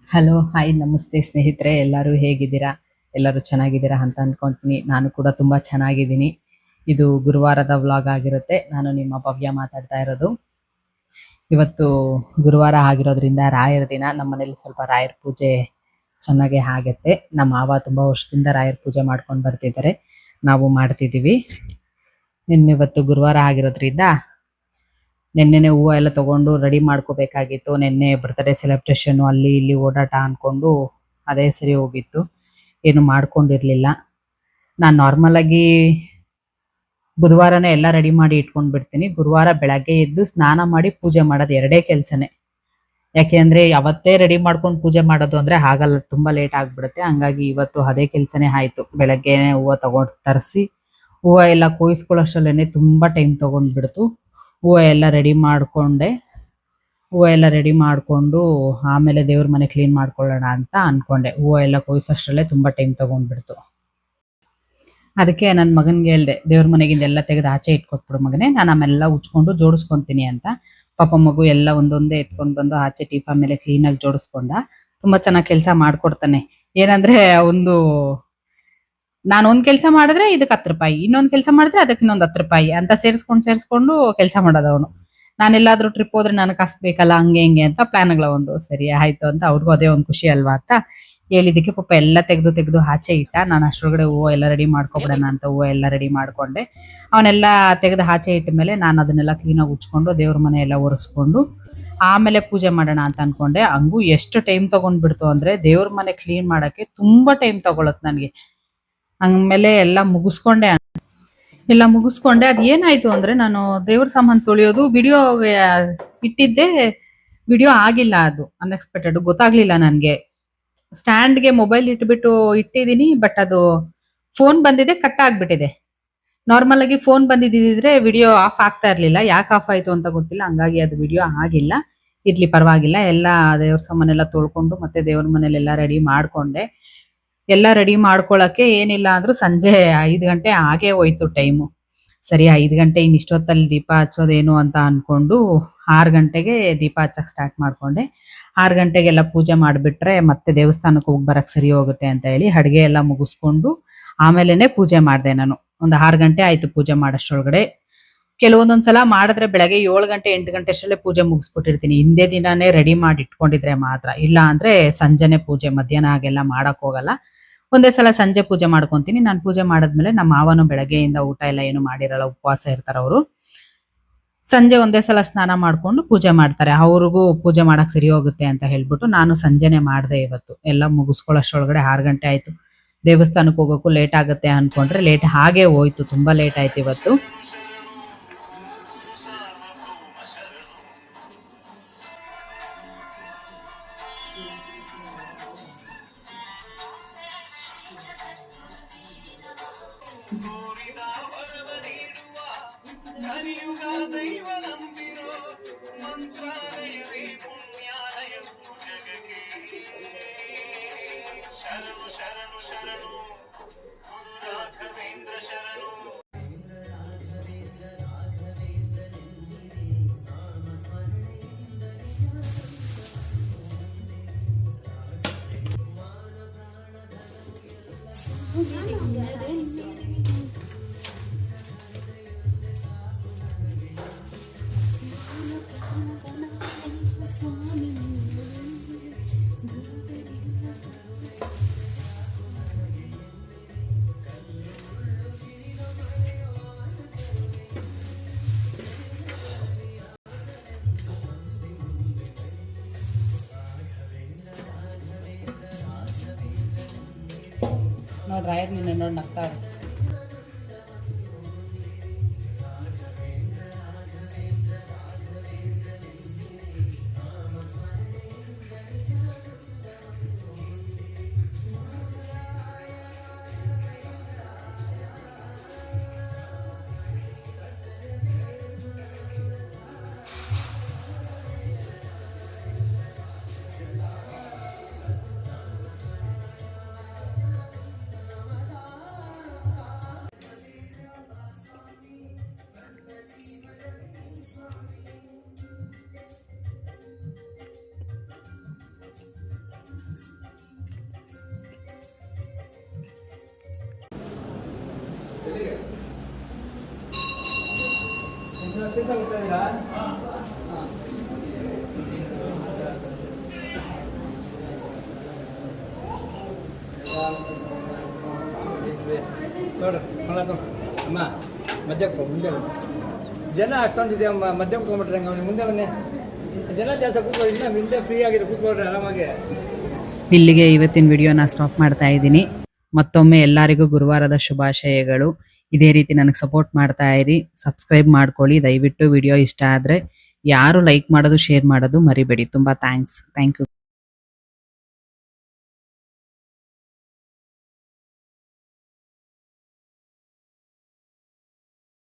Hello, hi, ನಮಸ್ತೆ ಸ್ನೇಹಿತರೆ. ಎಲ್ಲರೂ ಹೇಗಿದ್ದೀರಾ? ಎಲ್ಲರೂ ಚೆನ್ನಾಗಿದ್ದೀರಾ ಅಂತ ಅನ್ಕೊಂತೀನಿ. ನಾನು ಕೂಡ ತುಂಬ ಚೆನ್ನಾಗಿದ್ದೀನಿ. ಇದು ಗುರುವಾರದ ವ್ಲಾಗ್ ಆಗಿರುತ್ತೆ. ನಾನು ನಿಮ್ಮ ಭವ್ಯ ಮಾತಾಡ್ತಾ ಇರೋದು. ಇವತ್ತು ಗುರುವಾರ ಆಗಿರೋದ್ರಿಂದ ರಾಯರ ದಿನ. ನಮ್ಮ ಮನೇಲಿ ಸ್ವಲ್ಪ ರಾಯರ ಪೂಜೆ ಚೆನ್ನಾಗೇ ಆಗುತ್ತೆ. ನಮ್ಮ ಮಾವ ತುಂಬ ವರ್ಷದಿಂದ ರಾಯರ ಪೂಜೆ ಮಾಡ್ಕೊಂಡು ಬರ್ತಿದ್ದಾರೆ, ನಾವು ಮಾಡ್ತಿದ್ದೀವಿ. ಇವತ್ತು ಗುರುವಾರ ಆಗಿರೋದ್ರಿಂದ ನೆನ್ನೆನೆ ಹೂವು ಎಲ್ಲ ತಗೊಂಡು ರೆಡಿ ಮಾಡ್ಕೋಬೇಕಾಗಿತ್ತು. ನೆನ್ನೆ ಬರ್ತ್ಡೇ ಸೆಲೆಬ್ರೇಷನ್ ಅಲ್ಲಿ ಇಲ್ಲಿ ಓಡಾಟ ಅನ್ಕೊಂಡು ಅದೇ ಸರಿ ಹೋಗಿತ್ತು, ಏನು ಮಾಡ್ಕೊಂಡಿರ್ಲಿಲ್ಲ. ನಾನು ನಾರ್ಮಲ್ ಆಗಿ ಬುಧವಾರನೇ ಎಲ್ಲ ರೆಡಿ ಮಾಡಿ ಇಟ್ಕೊಂಡು ಬಿಡ್ತೀನಿ. ಗುರುವಾರ ಬೆಳಗ್ಗೆ ಎದ್ದು ಸ್ನಾನ ಮಾಡಿ ಪೂಜೆ ಮಾಡೋದು ಎರಡೇ ಕೆಲಸನೇ. ಯಾಕೆ ಅಂದ್ರೆ ಅವತ್ತೇ ರೆಡಿ ಮಾಡ್ಕೊಂಡು ಪೂಜೆ ಮಾಡೋದು ಅಂದ್ರೆ ಆಗಲ್ಲ, ತುಂಬಾ ಲೇಟ್ ಆಗ್ಬಿಡುತ್ತೆ. ಹಂಗಾಗಿ ಇವತ್ತು ಅದೇ ಕೆಲಸನೇ ಆಯ್ತು. ಬೆಳಗ್ಗೆನೆ ಹೂವು ತಗೊಂಡು ತರಿಸಿ ಹೂವು ಎಲ್ಲ ಕೊಯ್ಸ್ಕೊಳ್ಳೋಷ್ಟರಲ್ಲೇನೆ ತುಂಬಾ ಟೈಮ್ ತಗೊಂಡ್ಬಿಡ್ತು. ಹೂವು ಎಲ್ಲ ರೆಡಿ ಮಾಡಿಕೊಂಡು ಆಮೇಲೆ ದೇವ್ರ ಮನೆ ಕ್ಲೀನ್ ಮಾಡ್ಕೊಳ್ಳೋಣ ಅಂತ ಅನ್ಕೊಂಡೆ. ಹೂವು ಎಲ್ಲ ಕೊಯ್ಸೋಷ್ಟರಲ್ಲೇ ತುಂಬಾ ಟೈಮ್ ತಗೊಂಡ್ಬಿಡ್ತು. ಅದಕ್ಕೆ ನನ್ನ ಮಗನ್ಗೆ ಹೇಳ್ದೆ, ದೇವ್ರ ಮನೆಗಿಂದೆಲ್ಲ ತೆಗೆದು ಆಚೆ ಇಟ್ಕೊಟ್ಬಿಡು ಮಗನೇ, ನಾನು ಆಮೇಲೆಲ್ಲ ಉಚ್ಕೊಂಡು ಜೋಡಿಸ್ಕೊಂತೀನಿ ಅಂತ. ಪಾಪ ಮಗು ಎಲ್ಲ ಒಂದೊಂದೇ ಎತ್ಕೊಂಡು ಬಂದು ಆಚೆ ಟೀಪಾ ಮೇಲೆ ಕ್ಲೀನಾಗಿ ಜೋಡಿಸ್ಕೊಂಡ. ತುಂಬಾ ಚೆನ್ನಾಗಿ ಕೆಲಸ ಮಾಡ್ಕೊಡ್ತಾನೆ. ಏನಂದ್ರೆ ನಾನು ಒಂದ್ ಕೆಲಸ ಮಾಡಿದ್ರೆ ಇದಕ್ಕೆ 10 ರೂಪಾಯಿ, ಇನ್ನೊಂದ್ ಕೆಲಸ ಮಾಡಿದ್ರೆ ಅದಕ್ಕೆ ಇನ್ನೊಂದು 10 ರೂಪಾಯಿ ಅಂತ ಸೇರಿಸ್ಕೊಂಡು ಕೆಲಸ ಮಾಡೋದು ಅವನು. ನಾನೆಲ್ಲಾದ್ರೂ ಟ್ರಿಪ್ ಹೋದ್ರೆ ನನಗೆ ಕಾಸು ಬೇಕಲ್ಲ, ಹಂಗೆ ಹಿಂಗೆ ಅಂತ ಪ್ಲಾನ್ಗಳ ಒಂದು. ಸರಿ ಆಯ್ತು ಅಂತ ಅವ್ರಿಗೂ ಅದೇ ಒಂದು ಖುಷಿ ಅಲ್ವಾ ಅಂತ ಹೇಳಿದಕ್ಕೆ ಪಾಪ ಎಲ್ಲ ತೆಗೆದು ಆಚೆ ಇಟ್ಟ. ನಾನು ಅಷ್ಟರೊಳಗಡೆ ಹೂವು ಎಲ್ಲ ರೆಡಿ ಮಾಡ್ಕೊಬಿಡೋಣ ಅಂತ ಹೂವು ಎಲ್ಲ ರೆಡಿ ಮಾಡ್ಕೊಂಡೆ. ಅವನ್ನೆಲ್ಲ ತೆಗೆದು ಆಚೆ ಇಟ್ಟ ಮೇಲೆ ನಾನು ಅದನ್ನೆಲ್ಲ ಕ್ಲೀನಾಗಿ ಉಚ್ಕೊಂಡು ದೇವ್ರ ಮನೆ ಎಲ್ಲ ಒರೆಸ್ಕೊಂಡು ಆಮೇಲೆ ಪೂಜೆ ಮಾಡೋಣ ಅಂತ ಅನ್ಕೊಂಡೆ. ಹಂಗೂ ಎಷ್ಟು ಟೈಮ್ ತಗೊಂಡ್ಬಿಡ್ತು ಅಂದ್ರೆ ದೇವ್ರ ಮನೆ ಕ್ಲೀನ್ ಮಾಡಕ್ಕೆ ತುಂಬಾ ಟೈಮ್ ತಗೊಳತ್ ನನಗೆ. ಹಂಗ್ಮೇಲೆ ಎಲ್ಲ ಮುಗಿಸ್ಕೊಂಡೆ. ಅದ್ ಏನಾಯ್ತು ಅಂದ್ರೆ, ನಾನು ದೇವ್ರ ಸಾಮಾನು ತೊಳೆಯೋದು ವಿಡಿಯೋ ಇಟ್ಟಿದ್ದೆ, ವಿಡಿಯೋ ಆಗಿಲ್ಲ. ಅದು ಅನ್ಎಕ್ಸ್ಪೆಕ್ಟೆಡ್, ಗೊತ್ತಾಗ್ಲಿಲ್ಲ ನನ್ಗೆ. ಸ್ಟ್ಯಾಂಡ್ಗೆ ಮೊಬೈಲ್ ಇಟ್ಬಿಟ್ಟು ಇಟ್ಟಿದೀನಿ, ಬಟ್ ಅದು ಫೋನ್ ಬಂದಿದೆ, ಕಟ್ ಆಗ್ಬಿಟ್ಟಿದೆ. ನಾರ್ಮಲ್ ಆಗಿ ಫೋನ್ ಬಂದಿದ್ದಿದ್ರೆ ವಿಡಿಯೋ ಆಫ್ ಆಗ್ತಾ ಇರ್ಲಿಲ್ಲ. ಯಾಕೆ ಆಫ್ ಆಯ್ತು ಅಂತ ಗೊತ್ತಿಲ್ಲ, ಹಂಗಾಗಿ ಅದು ವಿಡಿಯೋ ಆಗಿಲ್ಲ. ಇರ್ಲಿ ಪರವಾಗಿಲ್ಲ. ಎಲ್ಲ ದೇವ್ರ ಸಾಮಾನೆಲ್ಲ ತೊಳ್ಕೊಂಡು ಮತ್ತೆ ದೇವ್ರ ಮನೇಲೆಲ್ಲ ರೆಡಿ ಮಾಡ್ಕೊಂಡೆ. ಎಲ್ಲ ರೆಡಿ ಮಾಡ್ಕೊಳಕ್ಕೆ ಏನಿಲ್ಲ ಅಂದ್ರೂ ಸಂಜೆ 5 ಗಂಟೆ ಆಗೇ ಹೋಯ್ತು ಟೈಮು. ಸರಿ 5 ಗಂಟೆ ಇನ್ನಿಷ್ಟೊತ್ತಲ್ಲಿ ದೀಪ ಹಚ್ಚೋದೇನು ಅಂತ ಅನ್ಕೊಂಡು 6 ಗಂಟೆಗೆ ದೀಪ ಹಚ್ಚಕ್ ಸ್ಟಾರ್ಟ್ ಮಾಡ್ಕೊಂಡೆ. 6 ಗಂಟೆಗೆಲ್ಲ ಪೂಜೆ ಮಾಡಿಬಿಟ್ರೆ ಮತ್ತೆ ದೇವಸ್ಥಾನಕ್ಕೆ ಹೋಗಿ ಬರಕ್ ಸರಿ ಹೋಗುತ್ತೆ ಅಂತ ಹೇಳಿ ಅಡುಗೆ ಎಲ್ಲ ಮುಗಿಸ್ಕೊಂಡು ಆಮೇಲೆನೆ ಪೂಜೆ ಮಾಡಿದೆ. ನಾನು ಒಂದು 6 ಗಂಟೆ ಆಯ್ತು ಪೂಜೆ ಮಾಡೋಷ್ಟರೊಳಗಡೆ. ಕೆಲವೊಂದೊಂದ್ಸಲ ಮಾಡಿದ್ರೆ ಬೆಳಗ್ಗೆ 7 ಗಂಟೆ 8 ಗಂಟೆ ಅಷ್ಟರಲ್ಲೇ ಪೂಜೆ ಮುಗಿಸ್ಬಿಟ್ಟಿರ್ತೀನಿ. ಹಿಂದೆ ದಿನಾನೇ ರೆಡಿ ಮಾಡಿ ಇಟ್ಕೊಂಡಿದ್ರೆ ಮಾತ್ರ. ಇಲ್ಲ ಅಂದ್ರೆ ಸಂಜೆನೆ ಪೂಜೆ, ಮಧ್ಯಾಹ್ನ ಹಾಗೆಲ್ಲ ಮಾಡಕ್ ಹೋಗಲ್ಲ. ಒಂದೇ ಸಲ ಸಂಜೆ ಪೂಜೆ ಮಾಡ್ಕೊಂತೀನಿ. ನಾನು ಪೂಜೆ ಮಾಡಿದ್ಮೇಲೆ ನಮ್ಮ ಮಾವನು ಬೆಳಗ್ಗೆಯಿಂದ ಊಟ ಎಲ್ಲ ಏನು ಮಾಡಿರಲ್ಲ, ಉಪವಾಸ ಇರ್ತಾರೆ ಅವರು. ಸಂಜೆ ಒಂದೇ ಸಲ ಸ್ನಾನ ಮಾಡ್ಕೊಂಡು ಪೂಜೆ ಮಾಡ್ತಾರೆ. ಅವ್ರಿಗೂ ಪೂಜೆ ಮಾಡಕ್ ಸರಿ ಹೋಗುತ್ತೆ ಅಂತ ಹೇಳ್ಬಿಟ್ಟು ನಾನು ಸಂಜೆನೆ ಮಾಡಿದೆ. ಇವತ್ತು ಎಲ್ಲ ಮುಗಿಸ್ಕೊಳ್ಳೋಷ್ಟರೊಳಗಡೆ 6 ಗಂಟೆ ಆಯ್ತು. ದೇವಸ್ಥಾನಕ್ಕೆ ಹೋಗೋಕ್ಕೂ ಲೇಟ್ ಆಗುತ್ತೆ ಅನ್ಕೊಂಡ್ರೆ ಲೇಟ್ ಹಾಗೆ ಹೋಯ್ತು, ತುಂಬಾ ಲೇಟ್ ಆಯ್ತು ಇವತ್ತು. ನೋಡ್ರಿ ರಾಯರ್ ನಿನ್ನೆ ನೋಡಿ ನಗ್ತಾರೆ. ಅಮ್ಮ ಮಧ್ಯಕ್ಕೆ ಮುಂದೆ ಜನ ಅಷ್ಟೊಂದಿದೆ ಅಮ್ಮ ಮಧ್ಯಕ್ಕೆ ತೊಗೊಂಬಿಟ್ರೆ ಅವನಿಗೆ ಮುಂದೆ ಬನ್ನಿ ಜನ ಜಾಸ್ತಿ ಕೂತ್ಕೊಳ್ಳಿ ಮುಂದೆ ಫ್ರೀ ಆಗಿದೆ ಕೂತ್ಕೊಳ್ರಿ ಆರಾಮಾಗಿ. ಇಲ್ಲಿಗೆ ಇವತ್ತಿನ ವಿಡಿಯೋನ ಸ್ಟಾಪ್ ಮಾಡ್ತಾ ಇದ್ದೀನಿ. ಮತ್ತೊಮ್ಮೆ ಎಲ್ಲರಿಗೂ ಗುರುವಾರದ ಶುಭಾಶಯಗಳು. ಇದೇ ರೀತಿ ನನಗೆ ಸಪೋರ್ಟ್ ಮಾಡ್ತಾ ಇರಿ, ಸಬ್ಸ್ಕ್ರೈಬ್ ಮಾಡ್ಕೊಳ್ಳಿ ದಯವಿಟ್ಟು. ವಿಡಿಯೋ ಇಷ್ಟ ಆದರೆ ಯಾರು ಲೈಕ್ ಮಾಡೋದು ಶೇರ್ ಮಾಡೋದು ಮರಿಬೇಡಿ. ತುಂಬ ಥ್ಯಾಂಕ್ ಯು.